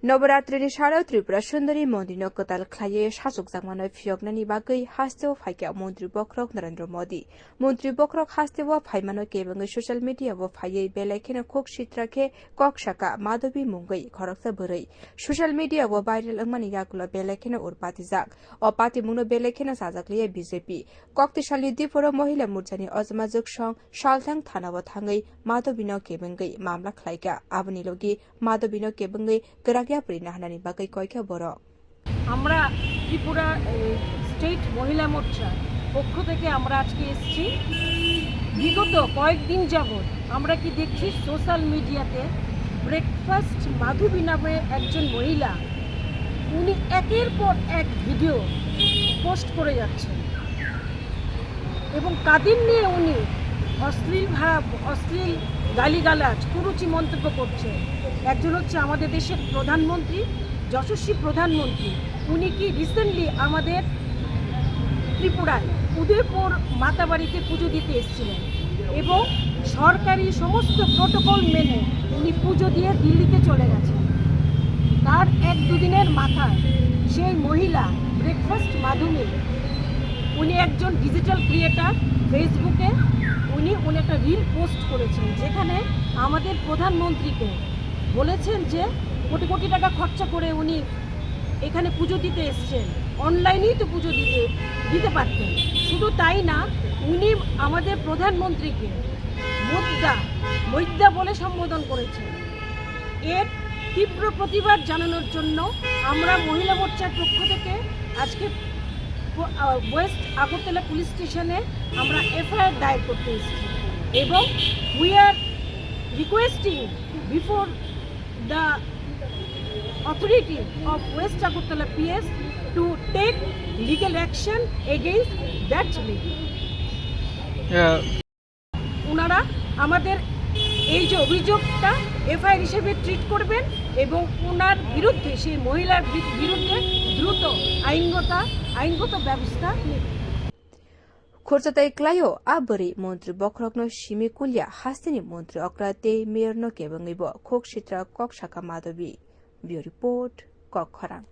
नवरात्रिनि साराव त्रिपुरा सुन्दरी मन्दिरनो कताल ख्लायै सासुक जांमानो फियगनानि बागै हास्तेव फाइका मन्त्री बख्रक नरेन्द्र मोदी मन्त्री बख्रक हास्तेव फाइमानो केबंगै सोशल मीडियाव फाइयै बेलायखेनो खुक सित्राखे कक्षाका माधवी मुंगै खरकसा बोरै सोशल मीडियाव भाइरल अंगमानि याकुला बेलायखेनो उरपातिजाक अ पार्टी मुंनो बेलायखेनो साजाकलिया बीजेपी कक्तिशालनि दिफोरो महिला मोर्चानि अजमाजुक सं सालथां थानाव थाङै माधवीनो केबंगै मामला खलाइका आबनि लगी माधवीनो केबंगै नाहानानि बागै कयखा बरक আমরা ত্রিপুরা স্টেট মহিলা মোর্চা পক্ষ থেকে আমরা আজকে এসেছি। বিগত কয়েকদিন যাবত আমরা কি দেখছি সোশ্যাল মিডিয়াতে ব্রেকফাস্ট মাধবী নামে একজন মহিলা উনি একের পর এক ভিডিও পোস্ট করে যাচ্ছেন এবং কাদের নিয়ে উনি অশ্লীল গালিগালাজ কুরুচি মন্তব্য করছে। একজন হচ্ছে আমাদের দেশের প্রধানমন্ত্রী, যশস্বী প্রধানমন্ত্রী। উনি কি রিসেন্টলি আমাদের ত্রিপুরায় উদয়পুর মাতাবাড়িতে পুজো দিতে এসেছিলেন এবং সরকারি সমস্ত প্রোটোকল মেনে উনি পুজো দিয়ে দিল্লিতে চলে গেছেন। তার এক দুদিনের মাথায় সেই মহিলা ব্রেকফাস্ট মাধবী উনি একজন ডিজিটাল ক্রিয়েটার, ফেসবুকে উনি একটা রিল পোস্ট করেছেন যেখানে আমাদের প্রধানমন্ত্রীকে বলেছেন যে কোটি কোটি টাকা খরচা করে উনি এখানে পুজো দিতে এসেছেন, অনলাইনেই তো পুজো দিতে পারতেন। শুধু তাই না, উনি আমাদের প্রধানমন্ত্রীকে মৈদ্যা বলে সম্বোধন করেছেন। এর তীব্র প্রতিবাদ জানানোর জন্য আমরা মহিলা মোর্চার পক্ষ থেকে আজকে ওয়েস্ট আগরতলা পুলিশ স্টেশনে আমরা এফআইআর দায়ের করতে এসেছি এবং we are requesting before the authority of West Agartala PS to take legal action against that lady. ওনারা আমাদের এই যে অভিযোগটা এফআইআর হিসেবে ট্রিট করবেন এবং ওনার বিরুদ্ধে, সেই মহিলার বিরুদ্ধে দ্রুত আইনগত ব্যবস্থা নেবেন। খোরচাতাই ক্লাयो आबरी मन्त्री बख्रकनो सिमिकुलिया हास्तिनि मन्त्री अक्राते मेयरनो केबंगैबो खुक सित्रा कक्षाका माधवी ब्युरो रिपोर्ट कखरां।